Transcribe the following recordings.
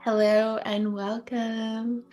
Hello and welcome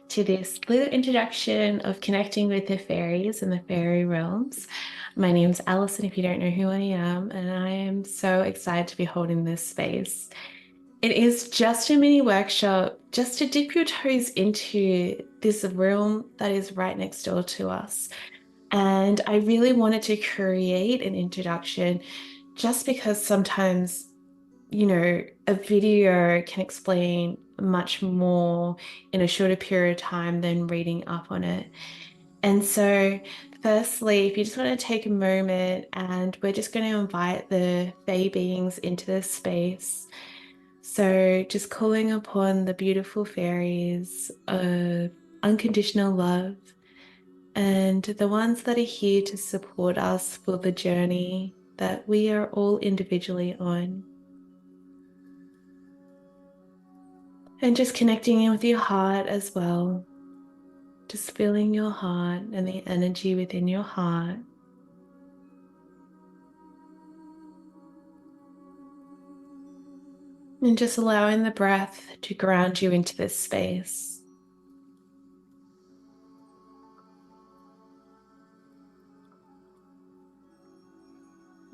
to this little introduction of connecting with the fairies and the fairy realms. My name's Alison, if you don't know who I am, and I am so excited to be holding this space. It is just a mini workshop just to dip your toes into this realm that is right next door to us. And I really wanted to create an introduction just because sometimes a video can explain much more in a shorter period of time than reading up on it. And so, firstly, if you just want to take a moment and we're just going to invite the Fae beings into this space. So, just calling upon the beautiful fairies of unconditional love and the ones that are here to support us for the journey that we are all individually on. And just connecting in with your heart as well. Just feeling your heart and the energy within your heart. And just allowing the breath to ground you into this space.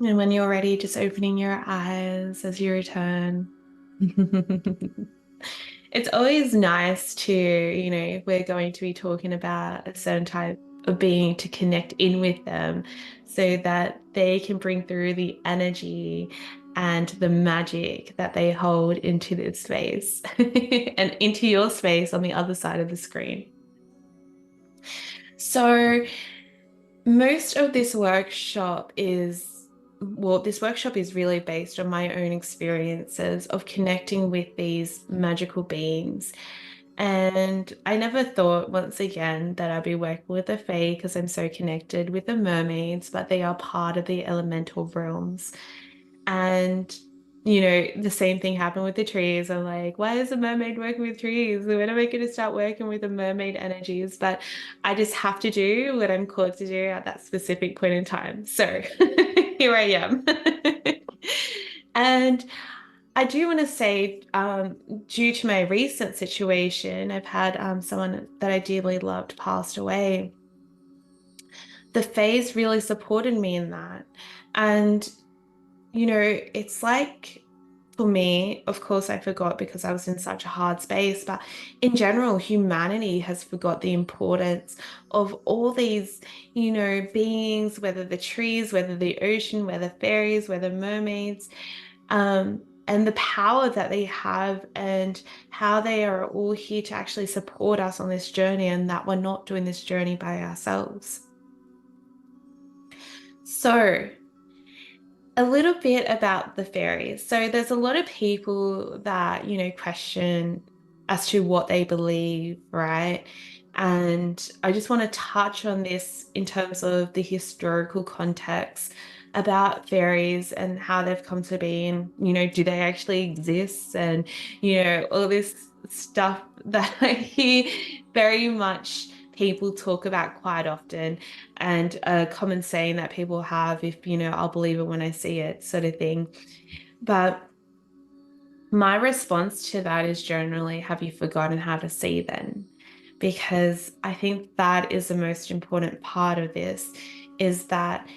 And when you're ready, just opening your eyes as you return. It's always nice to, if we're going to be talking about a certain type of being, to connect in with them so that they can bring through the energy and the magic that they hold into this space and into your space on the other side of the screen. So, most of this workshop is really based on my own experiences of connecting with these magical beings. And I never thought, once again, that I'd be working with the Fae because I'm so connected with the mermaids, but they are part of the elemental realms. And, the same thing happened with the trees. I'm like, why is a mermaid working with trees? When am I going to start working with the mermaid energies? But I just have to do what I'm called to do at that specific point in time. So here I am. And I do want to say, due to my recent situation, I've had someone that I dearly loved passed away. The Fae's really supported me in that. And it's like for me, of course, I forgot because I was in such a hard space, but in general, humanity has forgot the importance of all these, beings, whether the trees, whether the ocean, whether fairies, whether mermaids, and the power that they have and how they are all here to actually support us on this journey and that we're not doing this journey by ourselves. So, a little bit about the fairies. So there's a lot of people that, question as to what they believe, right? And I just want to touch on this in terms of the historical context about fairies and how they've come to be and, do they actually exist? And, all this stuff that I hear very much people talk about quite often, and a common saying that people have, if I'll believe it when I see it, sort of thing. But my response to that is generally, have you forgotten how to see then? Because I think that is the most important part of this, is that,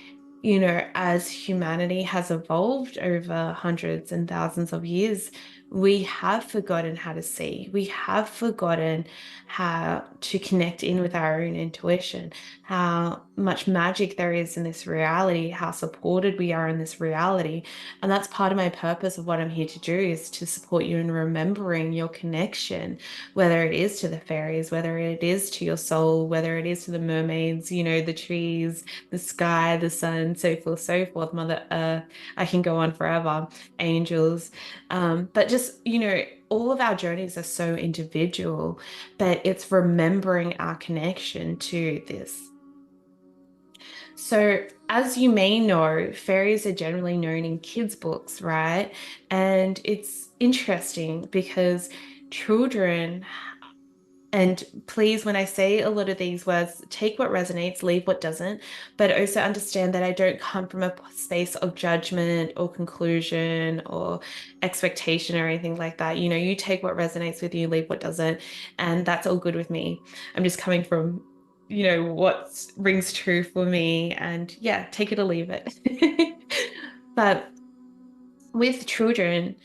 as humanity has evolved over hundreds and thousands of years, we have forgotten how to see. We have forgotten how to connect in with our own intuition, how much magic there is in this reality, how supported we are in this reality. And that's part of my purpose of what I'm here to do, is to support you in remembering your connection, whether it is to the fairies, whether it is to your soul, whether it is to the mermaids, the trees, the sky, the sun, so forth, Mother Earth. I can go on forever, angels. But just, all of our journeys are so individual, but it's remembering our connection to this. So, as you may know, fairies are generally known in kids' books, right? And it's interesting because children And please, when I say a lot of these words, take what resonates, leave what doesn't, but also understand that I don't come from a space of judgment or conclusion or expectation or anything like that. You know, you take what resonates with you, leave what doesn't, and that's all good with me. I'm just coming from, what rings true for me, and yeah, take it or leave it. But with children,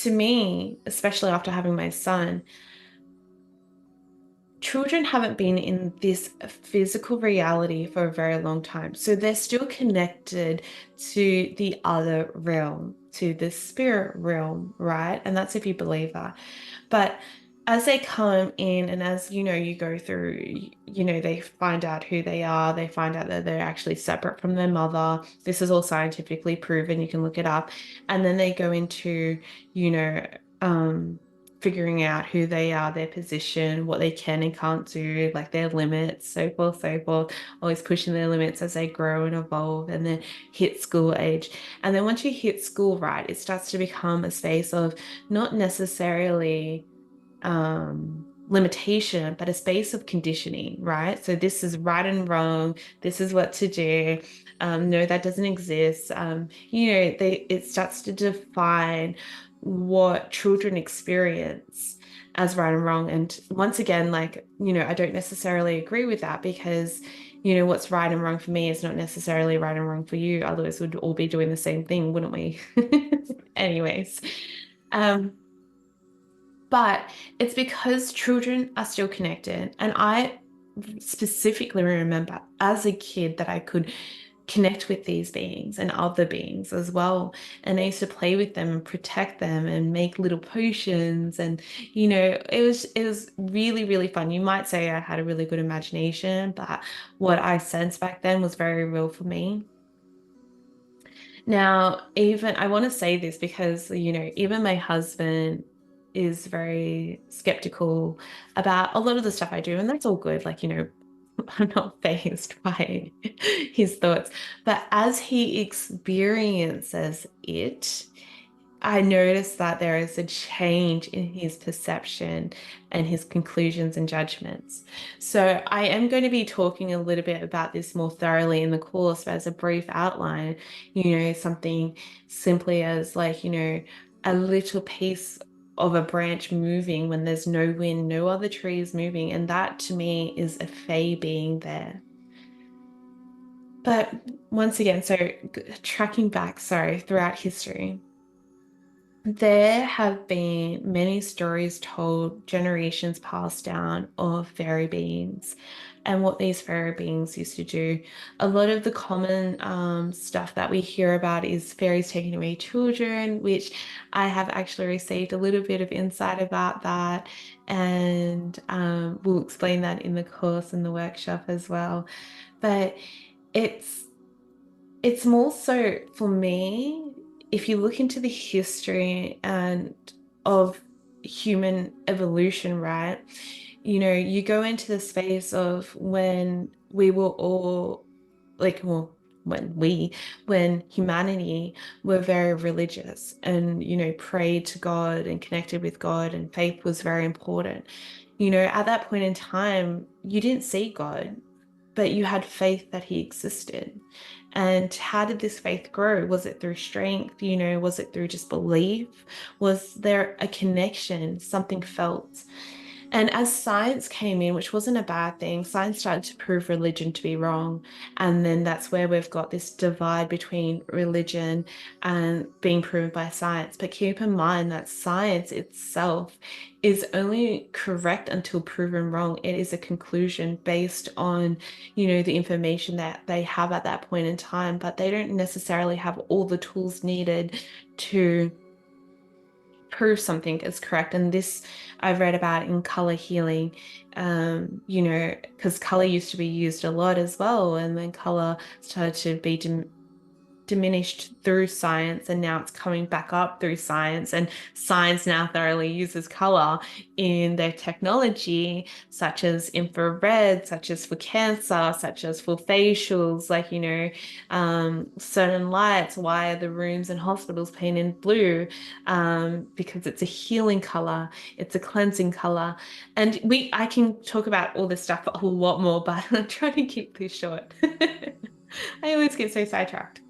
to me, especially after having my son, children haven't been in this physical reality for a very long time. So they're still connected to the other realm, to the spirit realm, right? And that's if you believe that. But as they come in and as you go through, they find out who they are, they find out that they're actually separate from their mother. This is all scientifically proven, you can look it up. And then they go into, you know, um, figuring out who they are, their position, what they can and can't do, like their limits, so forth, always pushing their limits as they grow and evolve and then hit school age. And then once you hit school, right, it starts to become a space of not necessarily limitation, but a space of conditioning, right? So this is right and wrong. This is what to do. No, that doesn't exist. It starts to define what children experience as right and wrong. And once again, like, I don't necessarily agree with that because, what's right and wrong for me is not necessarily right and wrong for you. Otherwise, we'd all be doing the same thing, wouldn't we? Anyways. Um, but it's because children are still connected. And I specifically remember as a kid that I could connect with these beings and other beings as well. And I used to play with them and protect them and make little potions. And, it was really, really fun. You might say I had a really good imagination, but what I sensed back then was very real for me. Now, even I want to say this because, even my husband is very skeptical about a lot of the stuff I do, and that's all good. Like, I'm not fazed by his thoughts. But as he experiences it, I noticed that there is a change in his perception and his conclusions and judgments. So I am going to be talking a little bit about this more thoroughly in the course, but as a brief outline, something simply as like, a little piece of a branch moving when there's no wind, no other trees moving. And that to me is a fae being there. But once again, so tracking back, sorry, throughout history. There have been many stories told, generations passed down of fairy beings and what these fairy beings used to do. A lot of the common stuff that we hear about is fairies taking away children, which I have actually received a little bit of insight about that. And we'll explain that in the course and the workshop as well. But it's it's more so for me, if you look into the history and of human evolution, right? You go into the space of when we were all like, well, when humanity were very religious and, prayed to God and connected with God and faith was very important. At that point in time, you didn't see God, but you had faith that he existed. And how did this faith grow? Was it through strength? Was it through just belief? Was there a connection, something felt? And as science came in, which wasn't a bad thing, science started to prove religion to be wrong. And then that's where we've got this divide between religion and being proven by science. But keep in mind that science itself is only correct until proven wrong. It is a conclusion based on, the information that they have at that point in time, but they don't necessarily have all the tools needed to prove something is correct. And this I've read about in color healing, because color used to be used a lot as well. And then color started to be diminished through science and now it's coming back up through science, and science now thoroughly uses color in their technology, such as infrared, such as for cancer, such as for facials, like, certain lights. Why are the rooms in hospitals painted blue? Because it's a healing color, it's a cleansing color. And I can talk about all this stuff a lot more, but I'm trying to keep this short. I always get so sidetracked.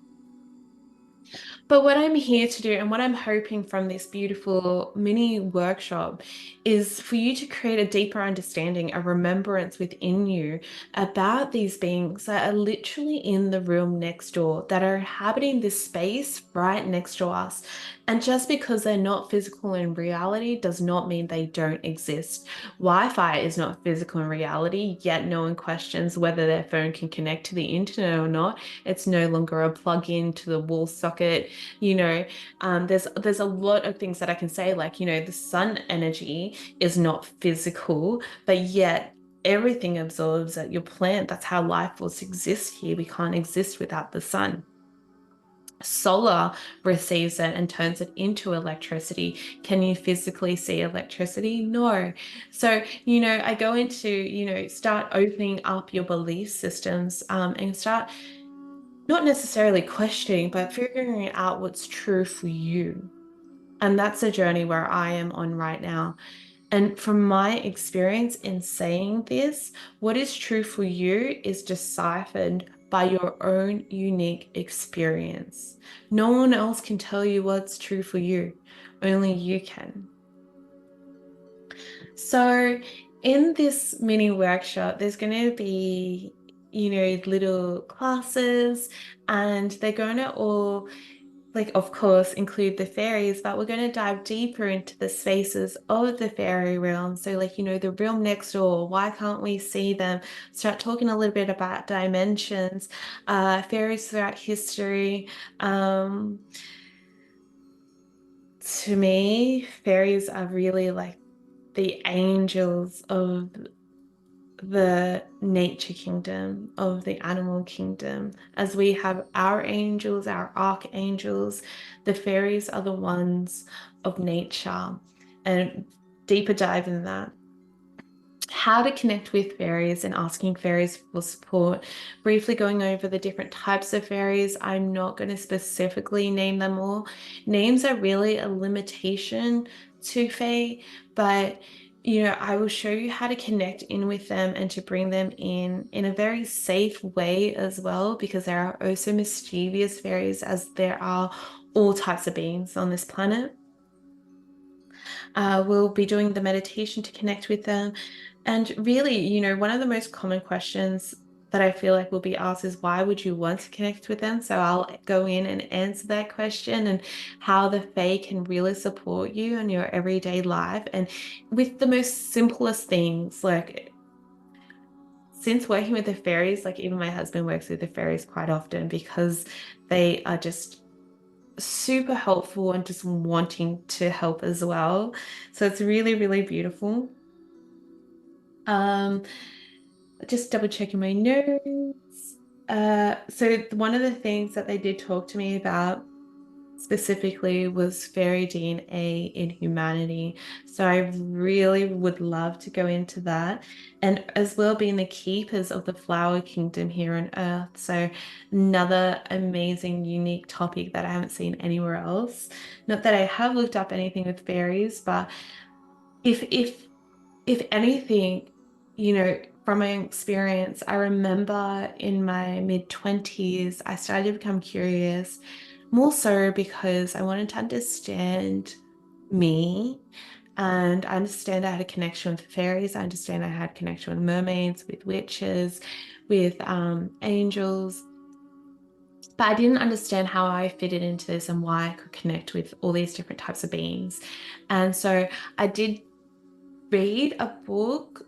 But what I'm here to do and what I'm hoping from this beautiful mini workshop is for you to create a deeper understanding, a remembrance within you about these beings that are literally in the room next door, that are inhabiting this space right next to us. And just because they're not physical in reality does not mean they don't exist. Wi-Fi is not physical in reality, yet no one questions whether their phone can connect to the internet or not. It's no longer a plug-in to the wall socket. you know there's a lot of things that I can say, like, the sun energy is not physical, but yet everything absorbs at your plant. That's how life force exists here. We can't exist without the sun. Solar receives it and turns it into electricity. Can you physically see electricity? No. So, I go into, start opening up your belief systems, and start not necessarily questioning, but figuring out what's true for you. And that's a journey where I am on right now. And from my experience in saying this, what is true for you is deciphered by your own unique experience. No one else can tell you what's true for you, only you can. So, in this mini workshop, there's going to be, little classes, and they're going to all, like, of course, include the fairies, but we're going to dive deeper into the spaces of the fairy realm. So, like, the realm next door, why can't we see them? Start talking a little bit about dimensions, fairies throughout history. Um, to me, fairies are really like the angels of the nature kingdom, of the animal kingdom. As we have our angels, our archangels, the fairies are the ones of nature. And deeper dive in that, how to connect with fairies and asking fairies for support. Briefly going over the different types of fairies. I'm not going to specifically name them all. Names are really a limitation to Fae, but I will show you how to connect in with them and to bring them in a very safe way as well, because there are also mischievous fairies, as there are all types of beings on this planet. We'll be doing the meditation to connect with them. And really, one of the most common questions that I feel like will be asked is, why would you want to connect with them? So I'll go in and answer that question, and how the Fae can really support you in your everyday life. And with the most simplest things, like, since working with the fairies, like, even my husband works with the fairies quite often, because they are just super helpful and just wanting to help as well. So it's really, really beautiful. Um, just double checking my notes. So one of the things that they did talk to me about specifically was fairy DNA in humanity. So I really would love to go into that. And as well, being the keepers of the flower kingdom here on Earth. So another amazing, unique topic that I haven't seen anywhere else. Not that I have looked up anything with fairies, but if anything, from my experience, I remember in my mid-20s, I started to become curious, more so because I wanted to understand me, and I understand I had a connection with fairies. I understand I had a connection with mermaids, with witches, with angels. But I didn't understand how I fitted into this and why I could connect with all these different types of beings. And so I did read a book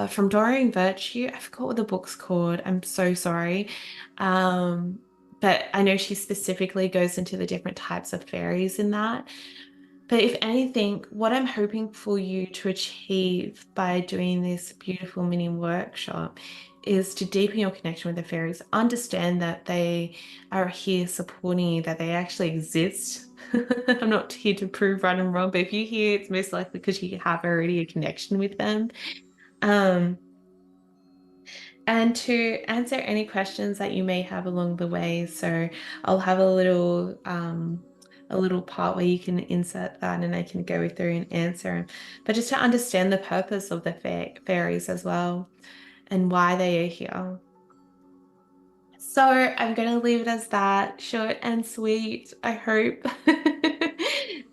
from Doreen Virtue. I forgot what the book's called. I'm so sorry. Um, but I know she specifically goes into the different types of fairies in that. But if anything, what I'm hoping for you to achieve by doing this beautiful mini workshop is to deepen your connection with the fairies. Understand that they are here supporting you, that they actually exist. I'm not here to prove right and wrong, but if you're here, it's most likely because you have already a connection with them. Um, and to answer any questions that you may have along the way. So I'll have a little part where you can insert that and I can go through and answer. But just to understand the purpose of the fairies as well and why they are here. So I'm going to leave it as that, short and sweet, I hope.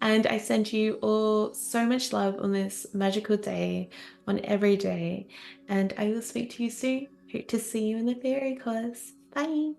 And I send you all so much love on this magical day, on every day. And I will speak to you soon. Hope to see you in the fairy course. Bye.